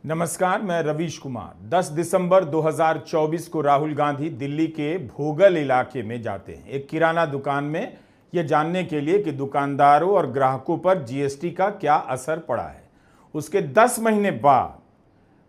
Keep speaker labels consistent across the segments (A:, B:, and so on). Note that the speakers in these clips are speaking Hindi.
A: नमस्कार, मैं रवीश कुमार। 10 दिसंबर 2024 को राहुल गांधी दिल्ली के भोगल इलाके में जाते हैं, एक किराना दुकान में, यह जानने के लिए कि दुकानदारों और ग्राहकों पर जीएसटी का क्या असर पड़ा है। उसके 10 महीने बाद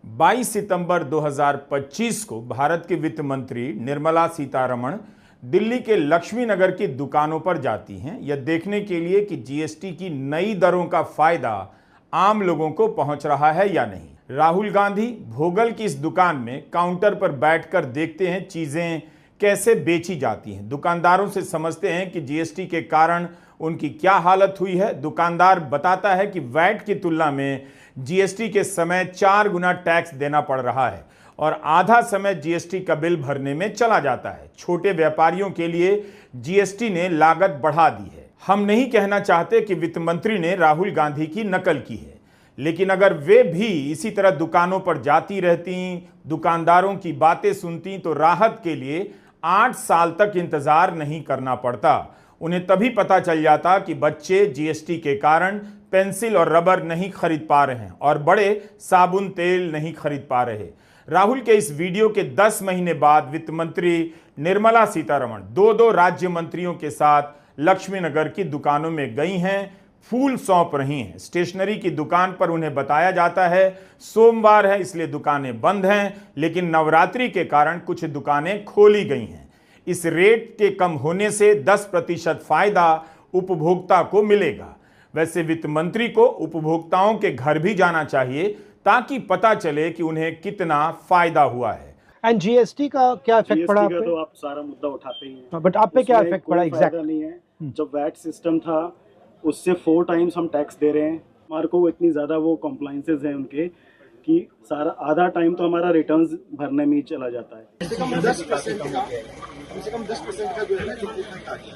A: 22 सितंबर 2025 को भारत के वित्त मंत्री निर्मला सीतारमण दिल्ली के लक्ष्मी नगर की दुकानों पर जाती हैं, यह देखने के लिए कि जीएसटी की नई दरों का फायदा आम लोगों को पहुंच रहा है या नहीं। राहुल गांधी भोगल की इस दुकान में काउंटर पर बैठकर देखते हैं चीजें कैसे बेची जाती हैं, दुकानदारों से समझते हैं कि जीएसटी के कारण उनकी क्या हालत हुई है। दुकानदार बताता है कि वैट की तुलना में जीएसटी के समय 4 गुना टैक्स देना पड़ रहा है और आधा समय जीएसटी का बिल भरने में चला जाता है। छोटे व्यापारियों के लिए जीएसटी ने लागत बढ़ा दी है। हम नहीं कहना चाहते कि वित्त मंत्री ने राहुल गांधी की नकल की है, लेकिन अगर वे भी इसी तरह दुकानों पर जाती रहती, दुकानदारों की बातें सुनती, तो राहत के लिए 8 साल तक इंतजार नहीं करना पड़ता। उन्हें तभी पता चल जाता कि बच्चे जीएसटी के कारण पेंसिल और रबर नहीं खरीद पा रहे हैं और बड़े साबुन तेल नहीं खरीद पा रहे। राहुल के इस वीडियो के 10 महीने बाद वित्त मंत्री निर्मला सीतारमण दो राज्य मंत्रियों के साथ लक्ष्मी नगर की दुकानों में गई हैं, फूल सौंप रही हैं। स्टेशनरी की दुकान पर उन्हें बताया जाता है सोमवार है इसलिए दुकानें बंद हैं, लेकिन नवरात्रि के कारण कुछ दुकानें खोली गई हैं। इस रेट के कम होने से 10% फायदा उपभोक्ता को मिलेगा। वैसे वित्त मंत्री को उपभोक्ताओं के घर भी जाना चाहिए ताकि पता चले कि उन्हें कितना फायदा हुआ है।
B: एंड जीएसटी का क्या इफेक्ट पड़ा?
C: जीएसटी का तो आप सारा मुद्दा उठाते ही हैं,
B: बट आप पे क्या इफेक्ट पड़ा एग्जैक्ट?
C: नहीं है। जब वैट सिस्टम था उससे 4 टाइम्स हम टैक्स दे रहे हैं। हमारे को इतनी ज़्यादा वो कॉम्प्लाइंसेस हैं उनके कि सारा आधा टाइम तो हमारा रिटर्न्स भरने में ही चला जाता है।
D: कम से कम 10% का जो है जो इफेक्ट आ गया।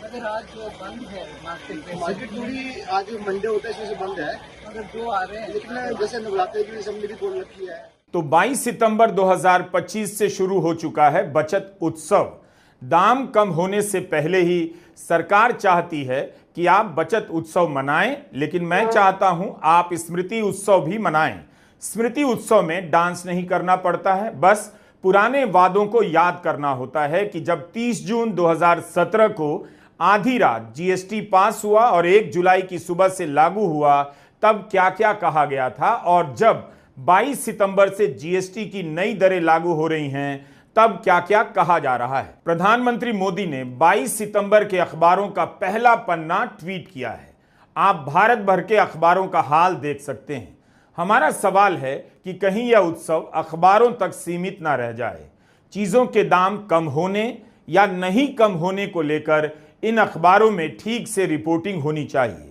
E: अगर आज बंद है
D: मार्केट थोड़ी आज मंडे होता है इसमें से बंद है,
E: अगर 2 आ रहे हैं,
D: लेकिन जैसे नवरात्रि की सबने भी बोल रखी है।
A: तो 22 सितंबर 2025 से शुरू हो चुका है बचत उत्सव। दाम कम होने से पहले ही सरकार चाहती है कि आप बचत उत्सव मनाएं, लेकिन मैं चाहता हूं आप स्मृति उत्सव भी मनाएं। स्मृति उत्सव में डांस नहीं करना पड़ता है, बस पुराने वादों को याद करना होता है कि जब 30 जून 2017 को आधी रात जीएसटी पास हुआ और 1 जुलाई की सुबह से लागू हुआ, तब क्या क्या कहा गया था, और जब 22 सितंबर से जीएसटी की नई दरें लागू हो रही हैं तब क्या क्या कहा जा रहा है। प्रधानमंत्री मोदी ने 22 सितंबर के अखबारों का पहला पन्ना ट्वीट किया है। आप भारत भर के अखबारों का हाल देख सकते हैं। हमारा सवाल है कि कहीं यह उत्सव अखबारों तक सीमित ना रह जाए। चीजों के दाम कम होने या नहीं कम होने को लेकर इन अखबारों में ठीक से रिपोर्टिंग होनी चाहिए।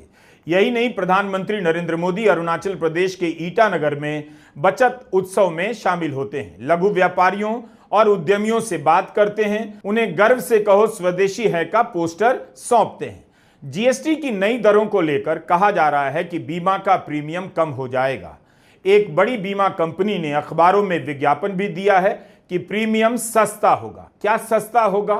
A: यही नहीं, प्रधानमंत्री नरेंद्र मोदी अरुणाचल प्रदेश के ईटानगर में बचत उत्सव में शामिल होते हैं, लघु व्यापारियों और उद्यमियों से बात करते हैं, उन्हें गर्व से कहो स्वदेशी है का पोस्टर सौंपते हैं। जीएसटी की नई दरों को लेकर कहा जा रहा है कि बीमा का प्रीमियम कम हो जाएगा। एक बड़ी बीमा कंपनी ने अखबारों में विज्ञापन भी दिया है कि प्रीमियम सस्ता होगा। क्या सस्ता होगा?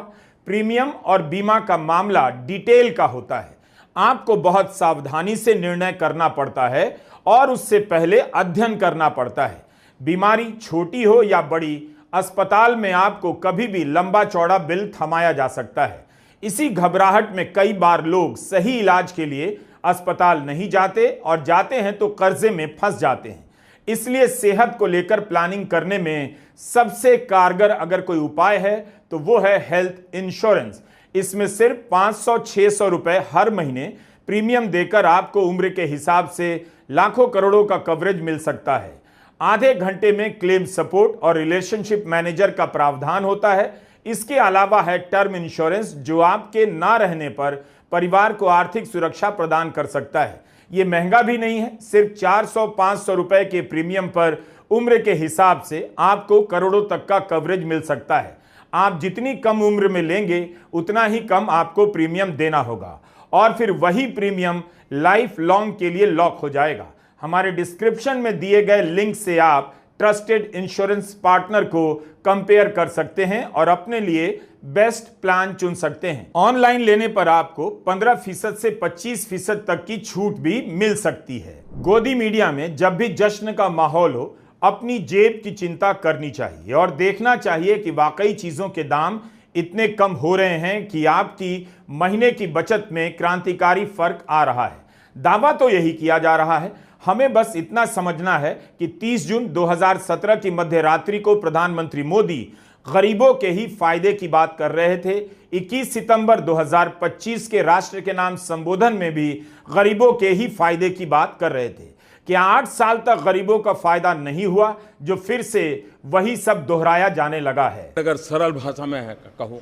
A: प्रीमियम और बीमा का मामला डिटेल का होता है। आपको बहुत सावधानी से निर्णय करना पड़ता है और उससे पहले अध्ययन करना पड़ता है। बीमारी छोटी हो या बड़ी, अस्पताल में आपको कभी भी लंबा चौड़ा बिल थमाया जा सकता है। इसी घबराहट में कई बार लोग सही इलाज के लिए अस्पताल नहीं जाते और जाते हैं तो कर्जे में फंस जाते हैं। इसलिए सेहत को लेकर प्लानिंग करने में सबसे कारगर अगर कोई उपाय है तो वो है हेल्थ इंश्योरेंस। इसमें सिर्फ 500-600 रुपए हर महीने प्रीमियम देकर आपको उम्र के हिसाब से लाखों करोड़ों का कवरेज मिल सकता है। आधे घंटे में क्लेम सपोर्ट और रिलेशनशिप मैनेजर का प्रावधान होता है। इसके अलावा है टर्म इंश्योरेंस, जो आपके ना रहने पर परिवार को आर्थिक सुरक्षा प्रदान कर सकता है। यह महंगा भी नहीं है, सिर्फ 400-500 रुपए के प्रीमियम पर उम्र के हिसाब से आपको करोड़ों तक का कवरेज मिल सकता है। आप जितनी कम उम्र में लेंगे उतना ही कम आपको प्रीमियम देना होगा और फिर वही प्रीमियम लाइफ लॉन्ग के लिए लॉक हो जाएगा। हमारे डिस्क्रिप्शन में दिए गए लिंक से आप ट्रस्टेड इंश्योरेंस पार्टनर को कंपेयर कर सकते हैं और अपने लिए बेस्ट प्लान चुन सकते हैं। ऑनलाइन लेने पर आपको 15% से 25% तक की छूट भी मिल सकती है। गोदी मीडिया में जब भी जश्न का माहौल हो, अपनी जेब की चिंता करनी चाहिए और देखना चाहिए कि वाकई चीजों के दाम इतने कम हो रहे हैं कि आपकी महीने की बचत में क्रांतिकारी फर्क आ रहा है। दावा तो यही किया जा रहा है, हमें बस इतना समझना है कि 30 जून 2017 की मध्य रात्रि को प्रधानमंत्री मोदी गरीबों के ही फायदे की बात कर रहे थे। 21 सितंबर 2025 के राष्ट्र के नाम संबोधन में भी गरीबों के ही फायदे की बात कर रहे थे। क्या 8 साल तक गरीबों का फायदा नहीं हुआ, जो फिर से वही सब दोहराया जाने लगा है।
F: अगर सरल भाषा में कहूं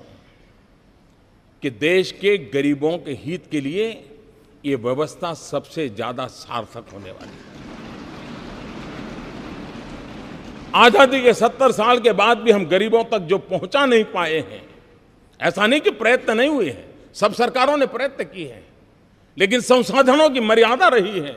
F: कि देश के गरीबों के हित के लिए ये व्यवस्था सबसे ज्यादा सार्थक होने वाली है। आजादी के 70 साल के बाद भी हम गरीबों तक जो पहुंचा नहीं पाए हैं, ऐसा नहीं कि प्रयत्न नहीं हुए हैं, सब सरकारों ने प्रयत्न किए हैं, लेकिन संसाधनों की मर्यादा रही है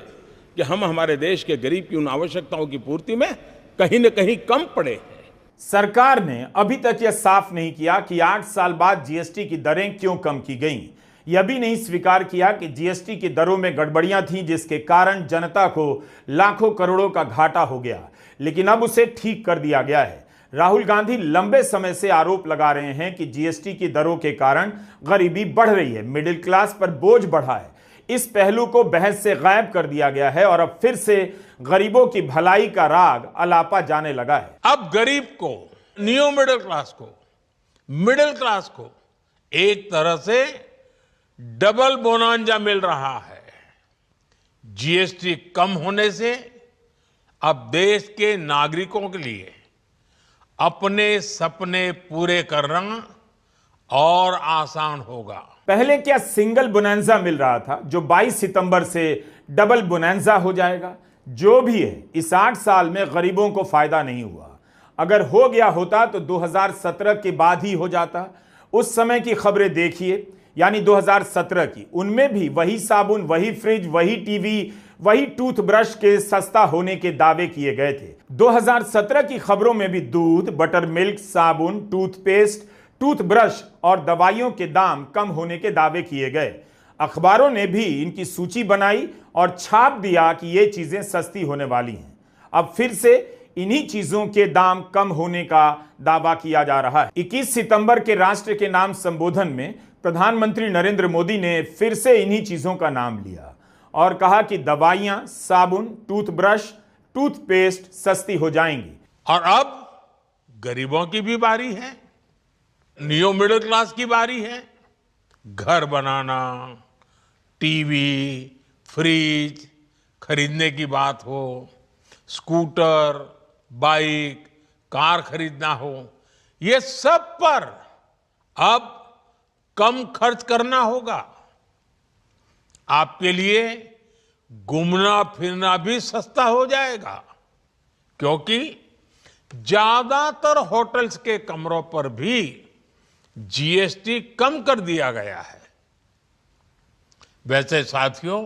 F: कि हम हमारे देश के गरीब की उन आवश्यकताओं की पूर्ति में कहीं न कहीं कम पड़े हैं।
A: सरकार ने अभी तक यह साफ नहीं किया कि 8 साल बाद जीएसटी की दरें क्यों कम की गईं। यह भी नहीं स्वीकार किया कि जीएसटी की दरों में गड़बड़ियां थीं, जिसके कारण जनता को लाखों करोड़ों का घाटा हो गया, लेकिन अब उसे ठीक कर दिया गया है। राहुल गांधी लंबे समय से आरोप लगा रहे हैं कि जीएसटी की दरों के कारण गरीबी बढ़ रही है, मिडिल क्लास पर बोझ बढ़ा है। इस पहलू को बहस से गायब कर दिया गया है और अब फिर से गरीबों की भलाई का राग अलापा जाने लगा है।
F: अब गरीब को, न्यू मिडिल क्लास को एक तरह से डबल बोनांजा मिल रहा है। जीएसटी कम होने से अब देश के नागरिकों के लिए अपने सपने पूरे करना और आसान होगा।
A: पहले क्या सिंगल बोनांजा मिल रहा था, जो 22 सितंबर से डबल बोनांजा हो जाएगा। जो भी है, इस 8 साल में गरीबों को फायदा नहीं हुआ। अगर हो गया होता तो 2017 के बाद ही हो जाता। उस समय की खबरें देखिए, यानी 2017 की, उनमें भी वही साबुन, वही फ्रिज, वही टीवी, वही टूथब्रश के सस्ता होने के दावे किए गए थे। 2017 की खबरों में भी दूध, बटर मिल्क, साबुन, टूथपेस्ट, टूथब्रश और दवाइयों के दाम कम होने के दावे किए गए। अखबारों ने भी इनकी सूची बनाई और छाप दिया कि ये चीजें सस्ती होने वाली हैं। अब फिर से इन्हीं चीजों के दाम कम होने का दावा किया जा रहा है। 21 सितंबर के राष्ट्र के नाम संबोधन में प्रधानमंत्री नरेंद्र मोदी ने फिर से इन्हीं चीजों का नाम लिया और कहा कि दवाइयां, साबुन, टूथब्रश, टूथपेस्ट सस्ती हो जाएंगी।
F: और अब गरीबों की भी बारी है, न्यू मिडिल क्लास की बारी है। घर बनाना, टीवी, फ्रिज खरीदने की बात हो, स्कूटर, बाइक, कार खरीदना हो, ये सब पर अब कम खर्च करना होगा। आपके लिए घूमना फिरना भी सस्ता हो जाएगा, क्योंकि ज्यादातर होटल्स के कमरों पर भी जीएसटी कम कर दिया गया है। वैसे साथियों,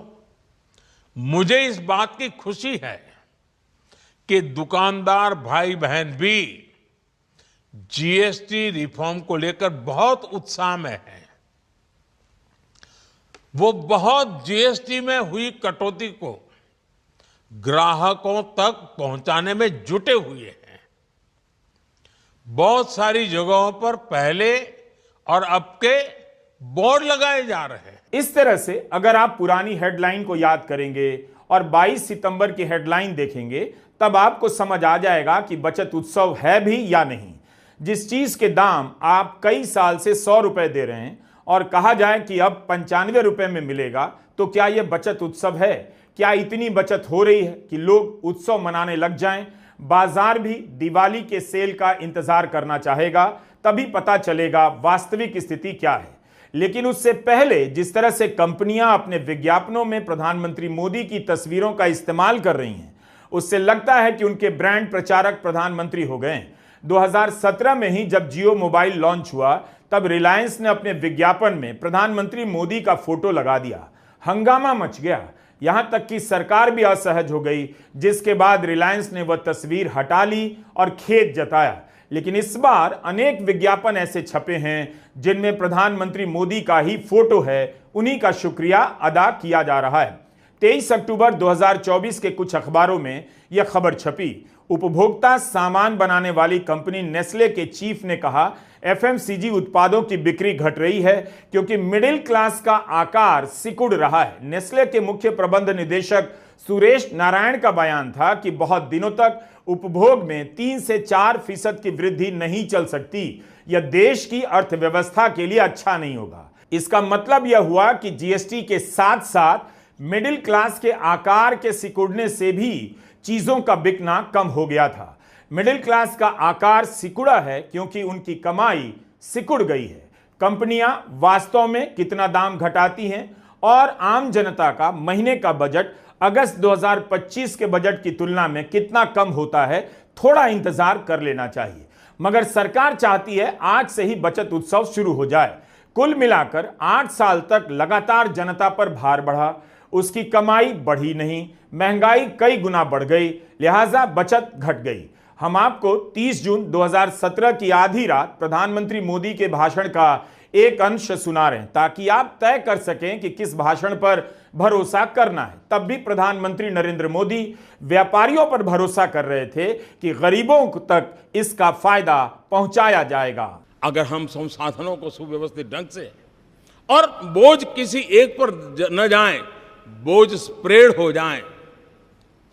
F: मुझे इस बात की खुशी है कि दुकानदार भाई बहन भी जीएसटी रिफॉर्म को लेकर बहुत उत्साह में हैं। वो बहुत जीएसटी में हुई कटौती को ग्राहकों तक पहुंचाने में जुटे हुए हैं। बहुत सारी जगहों पर पहले और अब के बोर्ड लगाए जा रहे हैं।
A: इस तरह से अगर आप पुरानी हेडलाइन को याद करेंगे और 22 सितंबर की हेडलाइन देखेंगे, तब आपको समझ आ जाएगा कि बचत उत्सव है भी या नहीं। जिस चीज के दाम आप कई साल से 100 रुपए दे रहे हैं और कहा जाए कि अब 95 रुपए में मिलेगा, तो क्या यह बचत उत्सव है? क्या इतनी बचत हो रही है कि लोग उत्सव मनाने लग जाएं? बाजार भी दिवाली के सेल का इंतजार करना चाहेगा, तभी पता चलेगा वास्तविक स्थिति क्या है। लेकिन उससे पहले जिस तरह से कंपनियां अपने विज्ञापनों में प्रधानमंत्री मोदी की तस्वीरों का इस्तेमाल कर रही हैं, उससे लगता है कि उनके ब्रांड प्रचारक प्रधानमंत्री हो गए। 2017 में ही जब जियो मोबाइल लॉन्च हुआ, तब रिलायंस ने अपने विज्ञापन में प्रधानमंत्री मोदी का फोटो लगा दिया। हंगामा मच गया, यहां तक कि सरकार भी असहज हो गई, जिसके बाद रिलायंस ने वह तस्वीर हटा ली और खेद जताया। लेकिन इस बार अनेक विज्ञापन ऐसे छपे हैं जिनमें प्रधानमंत्री मोदी का ही फोटो है, उन्हीं का शुक्रिया अदा किया जा रहा है। 23 अक्टूबर 2024 के कुछ अखबारों में यह खबर छपी। उपभोक्ता सामान बनाने वाली कंपनी नेस्ले के चीफ ने कहा, एफएमसीजी उत्पादों की बिक्री घट रही है क्योंकि मिडिल क्लास का आकार सिकुड़ रहा है। नेस्ले के मुख्य प्रबंध निदेशक सुरेश नारायण का बयान था कि बहुत दिनों तक उपभोग में 3 से 4% की वृद्धि नहीं चल सकती। यह देश की अर्थव्यवस्था के लिए अच्छा नहीं होगा। इसका मतलब यह हुआ कि जीएसटी के साथ साथ मिडिल क्लास के आकार के सिकुड़ने से भी चीजों का बिकना कम हो गया था। मिडिल क्लास का आकार सिकुड़ा है क्योंकि उनकी कमाई सिकुड़ गई है। कंपनियां वास्तव में कितना दाम घटाती हैं और आम जनता का महीने का बजट अगस्त 2025 के बजट की तुलना में कितना कम होता है, थोड़ा इंतजार कर लेना चाहिए। मगर सरकार चाहती है आज से ही बचत उत्सव शुरू हो जाए। कुल मिलाकर 8 साल तक लगातार जनता पर भार बढ़ा, उसकी कमाई बढ़ी नहीं, महंगाई कई गुना बढ़ गई, लिहाजा बचत घट गई। हम आपको 30 जून 2017 की आधी रात प्रधानमंत्री मोदी के भाषण का एक अंश सुना रहे हैं ताकि आप तय कर सकें कि किस भाषण पर भरोसा करना है। तब भी प्रधानमंत्री नरेंद्र मोदी व्यापारियों पर भरोसा कर रहे थे कि गरीबों तक इसका फायदा पहुंचाया जाएगा।
F: अगर हम संसाधनों को सुव्यवस्थित ढंग से और बोझ किसी एक पर न जाए, बोझ स्प्रेड हो जाए,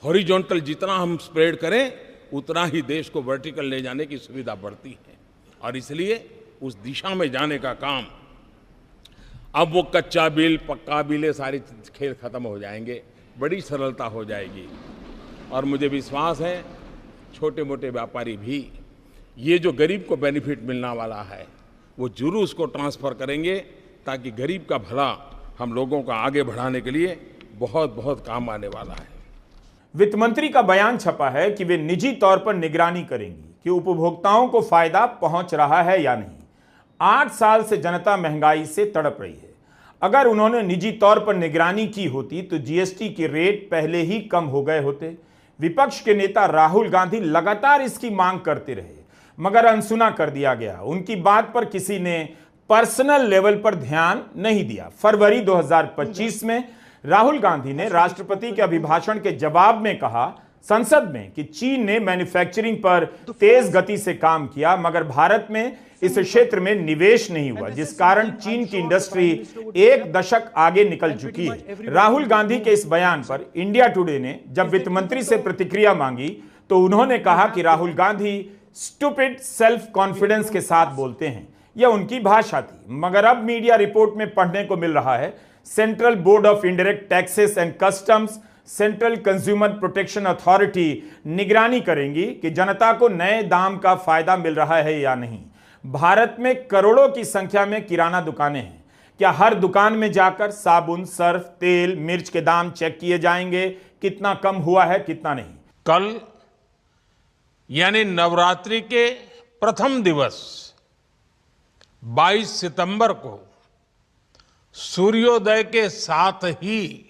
F: हॉरिजॉन्टल जितना हम स्प्रेड करें उतना ही देश को वर्टिकल ले जाने की सुविधा बढ़ती है। और इसलिए उस दिशा में जाने का काम, अब वो कच्चा बिल पक्का बिल ये सारी खेल खत्म हो जाएंगे, बड़ी सरलता हो जाएगी। और मुझे विश्वास है छोटे मोटे व्यापारी भी ये जो गरीब को बेनिफिट मिलने वाला है वो जरूर उसको ट्रांसफर करेंगे ताकि गरीब का भला हम लोगों का आगे बढ़ाने के लिए बहुत बहुत काम आने वाला है।
A: वित्त मंत्री का बयान छपा है कि वे निजी तौर पर निगरानी करेंगी कि उपभोक्ताओं को फायदा पहुंच रहा है या नहीं। 8 साल से जनता महंगाई से तड़प रही है। अगर उन्होंने निजी तौर पर निगरानी की होती तो जीएसटी के रेट पहले ही कम हो गए होते। विपक्ष के नेता राहुल गांधी लगातार इसकी मांग करते रहे मगर अनसुना कर दिया गया। उनकी बात पर किसी ने पर्सनल लेवल पर ध्यान नहीं दिया। फरवरी 2025 में राहुल गांधी ने राष्ट्रपति के अभिभाषण के जवाब में कहा संसद में कि चीन ने मैन्युफैक्चरिंग पर तेज गति से काम किया मगर भारत में इस क्षेत्र में निवेश नहीं हुआ, जिस कारण चीन की इंडस्ट्री 1 दशक आगे निकल चुकी है। राहुल गांधी के इस बयान पर इंडिया टुडे ने जब वित्त मंत्री से प्रतिक्रिया मांगी तो उन्होंने कहा कि Rahul Gandhi stupid self confidence के साथ बोलते हैं। यह उनकी भाषा थी। मगर अब मीडिया रिपोर्ट में पढ़ने को मिल रहा है central board of indirect taxes and customs, central consumer protection authority निगरानी करेंगी कि जनता को नए दाम का फायदा मिल रहा है या नहीं। भारत में करोड़ों की संख्या में किराना दुकानें हैं। क्या हर दुकान में जाकर साबुन, सर्फ, तेल, मिर्च के दाम चेक किए जाएंगे, कितना कम हुआ है कितना नहीं?
F: कल यानी नवरात्रि के प्रथम दिवस 22 सितंबर को सूर्योदय के साथ ही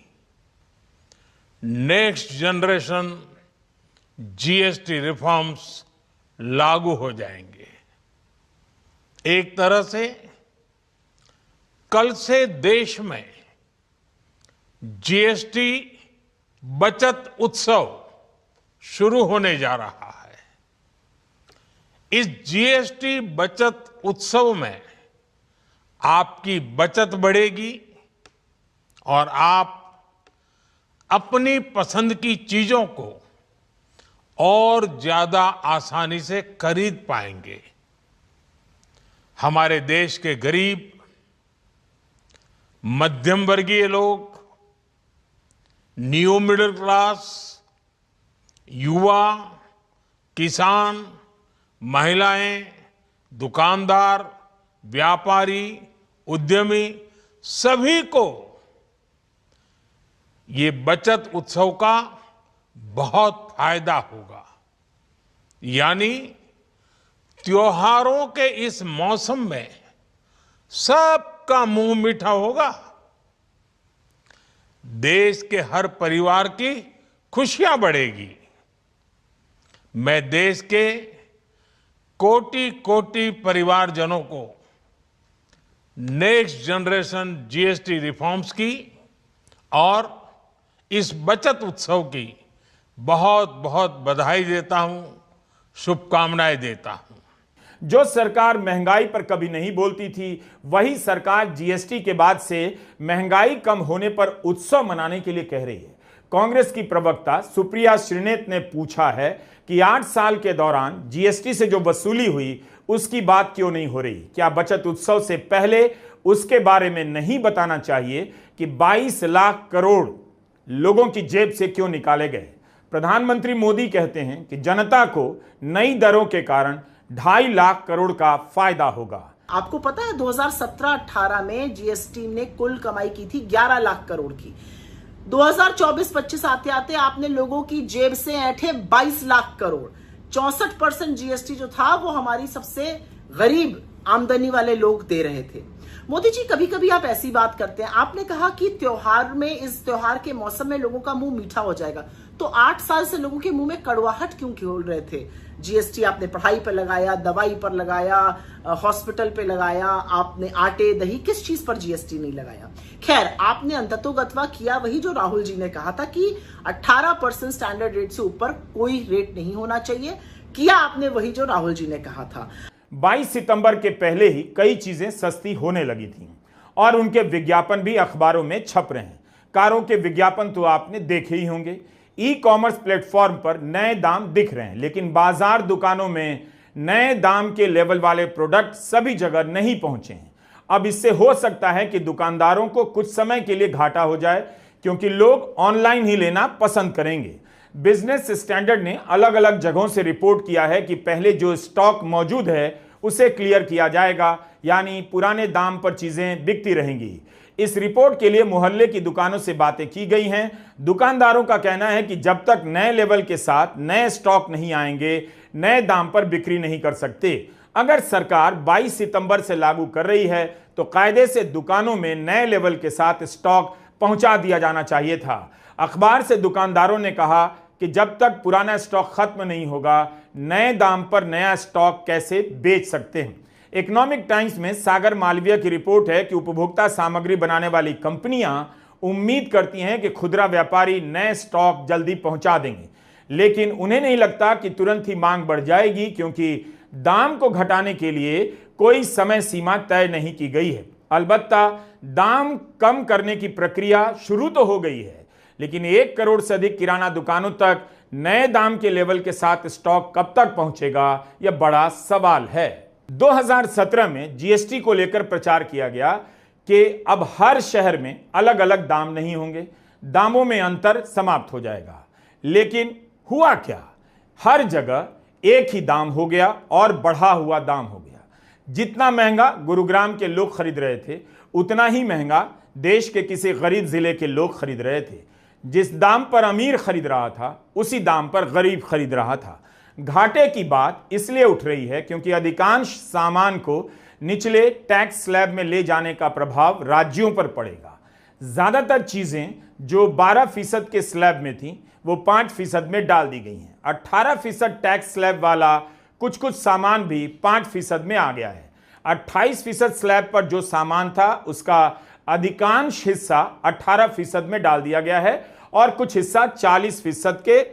F: नेक्स्ट जनरेशन जीएसटी रिफॉर्म्स लागू हो जाएंगे। एक तरह से कल से देश में जीएसटी बचत उत्सव शुरू होने जा रहा है। इस जीएसटी बचत उत्सव में आपकी बचत बढ़ेगी और आप अपनी पसंद की चीजों को और ज्यादा आसानी से खरीद पाएंगे। हमारे देश के गरीब, मध्यम वर्गीय लोग, न्यू मिडिल क्लास, युवा, किसान, महिलाएं, दुकानदार, व्यापारी, उद्यमी, सभी को ये बचत उत्सव का बहुत फायदा होगा। यानी त्योहारों के इस मौसम में सबका मुंह मीठा होगा। देश के हर परिवार की खुशियां बढ़ेगी। मैं देश के कोटि कोटि परिवारजनों को नेक्स्ट जनरेशन जीएसटी रिफॉर्म्स की और इस बचत उत्सव की बहुत बहुत बधाई देता हूं, शुभकामनाएं देता हूं।
A: जो सरकार महंगाई पर कभी नहीं बोलती थी, वही सरकार जीएसटी के बाद से महंगाई कम होने पर उत्सव मनाने के लिए कह रही है। कांग्रेस की प्रवक्ता सुप्रिया श्रीनेत ने पूछा है कि 8 साल के दौरान जीएसटी से जो वसूली हुई उसकी बात क्यों नहीं हो रही? क्या बचत उत्सव से पहले उसके बारे में नहीं बताना चाहिए कि 22 लाख करोड़ लोगों की जेब से क्यों निकाले गए? प्रधानमंत्री मोदी कहते हैं कि जनता को नई दरों के कारण 2.5 लाख करोड़ का फायदा होगा।
G: आपको पता है 2017-18 में जीएसटी ने कुल कमाई की थी 11 लाख करोड़ की। 2024-25 आते आते आपने लोगों की जेब से ऐंठे 22 लाख करोड़। 64% जीएसटी जो था वो हमारी सबसे गरीब आमदनी वाले लोग दे रहे थे। मोदी जी, कभी कभी आप ऐसी बात करते हैं, आपने कहा कि त्योहार में, इस त्योहार के मौसम में लोगों का मुंह मीठा हो जाएगा, तो 8 साल से लोगों के मुंह में कड़वाहट क्यों खोल रहे थे? जीएसटी आपने पढ़ाई पर लगाया, दवाई पर लगाया, हॉस्पिटल पे लगाया, आपने आटे दही, किस चीज पर जीएसटी नहीं लगाया? खैर, आपने अंततोगत्वा किया वही जो राहुल जी ने कहा था कि 18% स्टैंडर्ड रेट से ऊपर कोई रेट नहीं होना चाहिए। किया आपने वही जो राहुल जी ने कहा था।
A: 22 सितंबर के पहले ही कई चीजें सस्ती होने लगी थी और उनके विज्ञापन भी अखबारों में छप रहे हैं। कारों के विज्ञापन तो आपने देखे ही होंगे। ई कॉमर्स प्लेटफॉर्म पर नए दाम दिख रहे हैं, लेकिन बाजार दुकानों में नए दाम के लेवल वाले प्रोडक्ट सभी जगह नहीं पहुंचे हैं। अब इससे हो सकता है कि दुकानदारों को कुछ समय के लिए घाटा हो जाए, क्योंकि लोग ऑनलाइन ही लेना पसंद करेंगे। बिजनेस स्टैंडर्ड ने अलग अलग जगहों से रिपोर्ट किया है कि पहले जो स्टॉक मौजूद है उसे क्लियर किया जाएगा, यानी पुराने दाम पर चीजें बिकती रहेंगी। इस रिपोर्ट के लिए मोहल्ले की दुकानों से बातें की गई हैं। दुकानदारों का कहना है कि जब तक नए लेवल के साथ नए स्टॉक नहीं आएंगे, नए दाम पर बिक्री नहीं कर सकते। अगर सरकार 22 सितंबर से लागू कर रही है तो कायदे से दुकानों में नए लेवल के साथ स्टॉक पहुंचा दिया जाना चाहिए था। अखबार से दुकानदारों ने कहा कि जब तक पुराना स्टॉक खत्म नहीं होगा, नए दाम पर नया स्टॉक कैसे बेच सकते हैं। इकोनॉमिक टाइम्स में सागर मालवीय की रिपोर्ट है कि उपभोक्ता सामग्री बनाने वाली कंपनियां उम्मीद करती हैं कि खुदरा व्यापारी नए स्टॉक जल्दी पहुंचा देंगे, लेकिन उन्हें नहीं लगता कि तुरंत ही मांग बढ़ जाएगी, क्योंकि दाम को घटाने के लिए कोई समय सीमा तय नहीं की गई है। अलबत्ता दाम कम करने की प्रक्रिया शुरू तो हो गई है, लेकिन 1 करोड़ से अधिक किराना दुकानों तक नए दाम के लेवल के साथ स्टॉक कब तक पहुंचेगा, यह बड़ा सवाल है। 2017 में जीएसटी को लेकर प्रचार किया गया कि अब हर शहर में अलग अलग दाम नहीं होंगे, दामों में अंतर समाप्त हो जाएगा। लेकिन हुआ क्या? हर जगह एक ही दाम हो गया और बढ़ा हुआ दाम हो गया। जितना महंगा गुरुग्राम के लोग खरीद रहे थे, उतना ही महंगा देश के किसी गरीब जिले के लोग खरीद रहे थे। जिस दाम पर अमीर खरीद रहा था, उसी दाम पर गरीब खरीद रहा था। घाटे की बात इसलिए उठ रही है क्योंकि अधिकांश सामान को निचले टैक्स स्लैब में ले जाने का प्रभाव राज्यों पर पड़ेगा। ज्यादातर चीजें जो 12% के स्लैब में थी, वो 5% में डाल दी गई हैं। 18% टैक्स स्लैब वाला कुछ कुछ सामान भी 5% में आ गया है। 28% स्लैब पर जो सामान था, उसका अधिकांश हिस्सा 18% में डाल दिया गया है और कुछ हिस्सा 40% के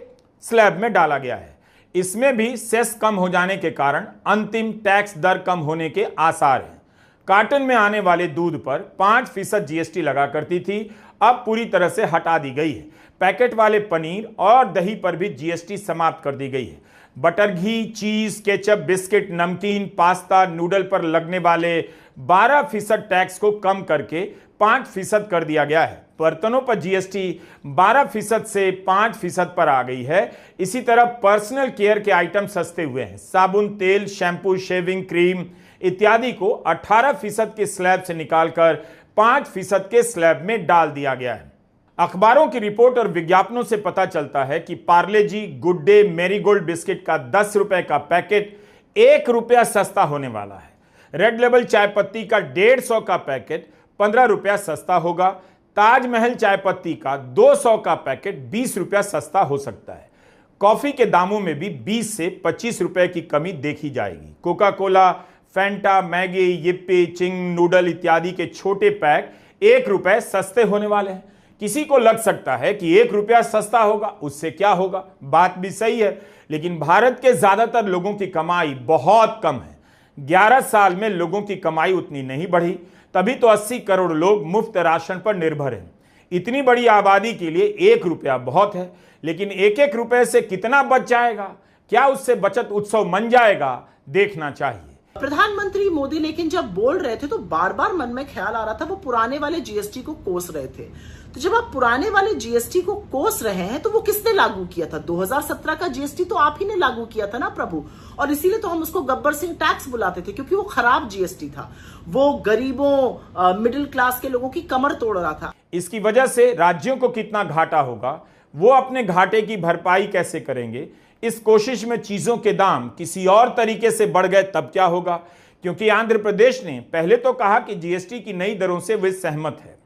A: स्लैब में डाला गया है। इसमें भी सेस कम हो जाने के कारण अंतिम टैक्स दर कम होने के आसार हैं। कार्टन में आने वाले दूध पर 5% जीएसटी लगा करती थी, अब पूरी तरह से हटा दी गई है। पैकेट वाले पनीर और दही पर भी जीएसटी समाप्त कर दी गई है। बटर, घी, चीज, केचप, बिस्किट, नमकीन, पास्ता, नूडल पर लगने वाले 12% टैक्स को कम करके 5% कर दिया गया है। बर्तनों पर जीएसटी 12% से 5% पर आ गई है। इसी तरह पर्सनल केयर के आइटम सस्ते हुए हैं। साबुन, तेल, शैम्पू, शेविंग क्रीम इत्यादि को 18% के स्लैब से निकालकर 5% के स्लैब में डाल दिया गया है। अखबारों की रिपोर्ट और विज्ञापनों से पता चलता है कि पार्ले जी, गुड डे, मैरीगोल्ड बिस्किट का 10 रुपए का पैकेट 1 रुपया सस्ता होने वाला है। रेड लेबल चाय पत्ती का 150 का पैकेट 15 रुपया सस्ता होगा। ताजमहल चाय पत्ती का 200 का पैकेट 20 रुपया सस्ता हो सकता है। कॉफी के दामों में भी 20 से 25 रुपए की कमी देखी जाएगी। Coca Cola, Fanta, Maggi, Yippee, ching, noodle इत्यादि के छोटे पैक 1 रुपए सस्ते होने वाले हैं। किसी को लग सकता है कि 1 रुपया सस्ता होगा, उससे क्या होगा, बात भी सही है, लेकिन भारत के ज्यादातर लोगों की कमाई बहुत कम है। 11 साल में लोगों की कमाई उतनी नहीं बढ़ी, तभी तो 80 करोड़ लोग मुफ्त राशन पर निर्भर हैं। इतनी बड़ी आबादी के लिए 1 रुपया बहुत है, लेकिन 1-1 रुपए से कितना बच जाएगा, क्या उससे बचत उत्सव मन जाएगा, देखना चाहिए।
G: प्रधानमंत्री मोदी लेकिन जब बोल रहे थे तो बार बार मन में ख्याल आ रहा था वो पुराने वाले जीएसटी को कोस रहे थे। तो जब आप पुराने वाले जीएसटी को कोस रहे हैं तो वो किसने लागू किया था? 2017 का जीएसटी तो आप ही ने लागू किया था ना प्रभु। और इसीलिए तो हम उसको गब्बर सिंह टैक्स बुलाते थे, क्योंकि वो खराब जीएसटी था, वो गरीबों मिडिल क्लास के लोगों की कमर तोड़ रहा था।
A: इसकी वजह से राज्यों को कितना घाटा होगा, वो अपने घाटे की भरपाई कैसे करेंगे, इस कोशिश में चीजों के दाम किसी और तरीके से बढ़ गए तब क्या होगा? क्योंकि आंध्र प्रदेश ने पहले तो कहा कि जीएसटी की नई दरों से वे सहमत है,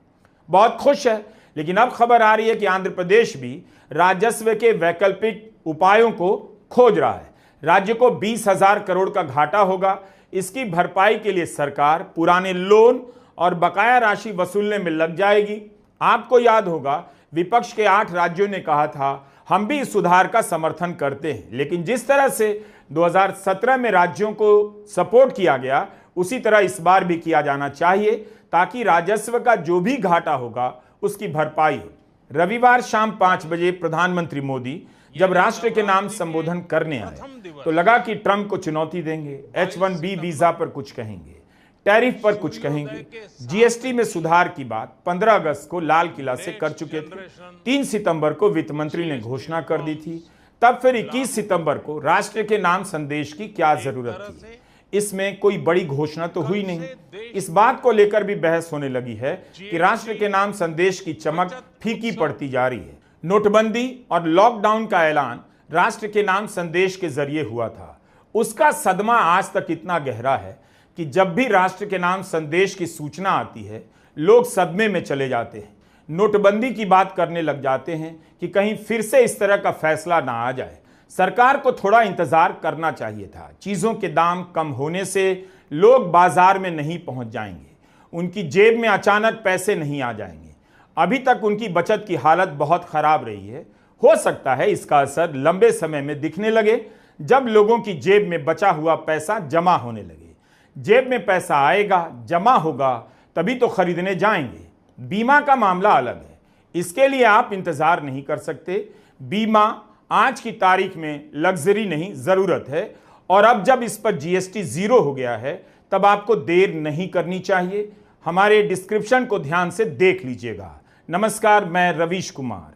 A: बहुत खुश है, लेकिन अब खबर आ रही है कि आंध्र प्रदेश भी राजस्व के वैकल्पिक उपायों को खोज रहा है। राज्य को 20,000 करोड़ का घाटा होगा। इसकी भरपाई के लिए सरकार पुराने लोन और बकाया राशि वसूलने में लग जाएगी। आपको याद होगा, विपक्ष के 8 राज्यों ने कहा था हम भी इस सुधार का समर्थन करते हैं, लेकिन जिस तरह से 2017 में राज्यों को सपोर्ट किया गया, उसी तरह इस बार भी किया जाना चाहिए, ताकि राजस्व का जो भी घाटा होगा उसकी भरपाई हो। रविवार शाम 5 बजे प्रधानमंत्री मोदी जब राष्ट्र के नाम संबोधन करने आए तो लगा कि ट्रंप को चुनौती देंगे, H-1B वीजा पर कुछ कहेंगे, टैरिफ पर कुछ कहेंगे। जीएसटी में सुधार की बात 15 अगस्त को लाल किला से कर चुके थे। 3 सितंबर को वित्त मंत्री ने घोषणा कर दी थी। तब फिर 21 सितंबर को राष्ट्र के नाम संदेश की क्या जरूरत थी? इसमें कोई बड़ी घोषणा तो हुई नहीं। इस बात को लेकर भी बहस होने लगी है कि राष्ट्र के नाम संदेश की चमक फीकी पड़ती जा रही है। नोटबंदी और लॉकडाउन का ऐलान राष्ट्र के नाम संदेश के जरिए हुआ था। उसका सदमा आज तक इतना गहरा है कि जब भी राष्ट्र के नाम संदेश की सूचना आती है, लोग सदमे में चले जाते हैं, नोटबंदी की बात करने लग जाते हैं कि कहीं फिर से इस तरह का फैसला ना आ जाए। सरकार को थोड़ा इंतजार करना चाहिए था। चीजों के दाम कम होने से लोग बाजार में नहीं पहुंच जाएंगे, उनकी जेब में अचानक पैसे नहीं आ जाएंगे। अभी तक उनकी बचत की हालत बहुत खराब रही है। हो सकता है इसका असर लंबे समय में दिखने लगे, जब लोगों की जेब में बचा हुआ पैसा जमा होने लगे। जेब में पैसा आएगा, जमा होगा, तभी तो खरीदने जाएंगे। बीमा का मामला अलग है, इसके लिए आप इंतजार नहीं कर सकते। बीमा आज की तारीख में लग्जरी नहीं, जरूरत है। और अब जब इस पर जीएसटी 0 हो गया है, तब आपको देर नहीं करनी चाहिए। हमारे डिस्क्रिप्शन को ध्यान से देख लीजिएगा। नमस्कार, मैं रवीश कुमार।